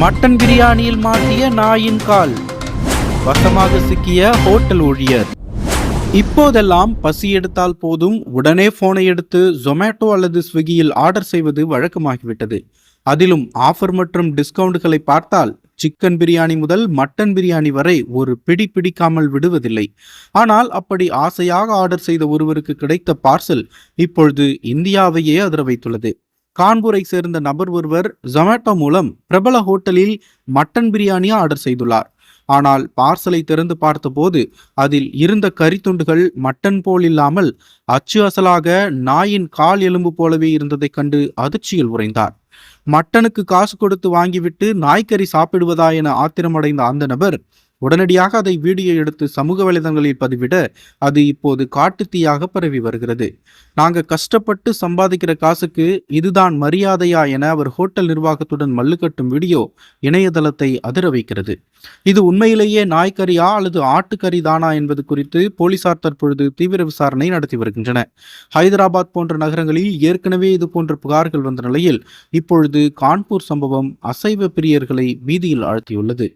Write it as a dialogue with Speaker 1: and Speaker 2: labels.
Speaker 1: Mutton பிரியாணியில் மாட்டிய நாயின் கால், வசமாக சிக்கிய ஹோட்டல் ஊழியர். இப்போதெல்லாம் பசி எடுத்தால் போதும் உடனே போனை எடுத்து ஜொமேட்டோ அல்லது ஸ்விக்கியில் ஆர்டர் செய்வது வழக்கமாகிவிட்டது. அதிலும் ஆஃபர் மற்றும் டிஸ்கவுண்ட்களை பார்த்தால் சிக்கன் பிரியாணி முதல் மட்டன் பிரியாணி வரை ஒரு பிடி பிடிக்காமல் விடுவதில்லை. ஆனால் அப்படி ஆசையாக ஆர்டர் செய்த ஒருவருக்கு கிடைத்த பார்சல் இப்பொழுது இந்தியாவையே அதிர வைத்துள்ளது. கான்பூரை சேர்ந்த நபர் ஒருவர் ஜொமேட்டோ மூலம் பிரபல ஹோட்டலில் மட்டன் பிரியாணியை ஆர்டர் செய்துள்ளார். ஆனால் பார்சலை திறந்து பார்த்தபோது அதில் இருந்த கறித்துண்டுகள் மட்டன் போல் இல்லாமல் அச்சு அசலாக நாயின் கால் எலும்பு போலவே இருந்ததைக் கண்டு அதிர்ச்சியில் உறைந்தார். மட்டனுக்கு காசு கொடுத்து வாங்கிவிட்டு நாய்க்கறி சாப்பிடுவதா என ஆத்திரமடைந்த அந்த நபர் உடனடியாக அதை வீடியோ எடுத்து சமூக வலைதளங்களில் பதிவிட அது இப்போது காட்டுத்தீயாக பரவி வருகிறது. நாங்க கஷ்டப்பட்டு சம்பாதிக்கிற காசுக்கு இதுதான் மரியாதையா என அவர் ஹோட்டல் நிர்வாகத்துடன் மல்லுக்கட்டும் வீடியோ இணையதளத்தை அதிர வைக்கிறது. இது உண்மையிலேயே நாய்க்கறியா அல்லது ஆட்டுக்கறி தானா என்பது குறித்து போலீசார் தற்பொழுது தீவிர விசாரணை நடத்தி வருகின்றனர். ஹைதராபாத் போன்ற நகரங்களில் ஏற்கனவே இது போன்ற புகார்கள் வந்த நிலையில் இப்பொழுது கான்பூர் சம்பவம் அசைவ பிரியர்களை பீதியில் ஆழ்த்தியுள்ளது.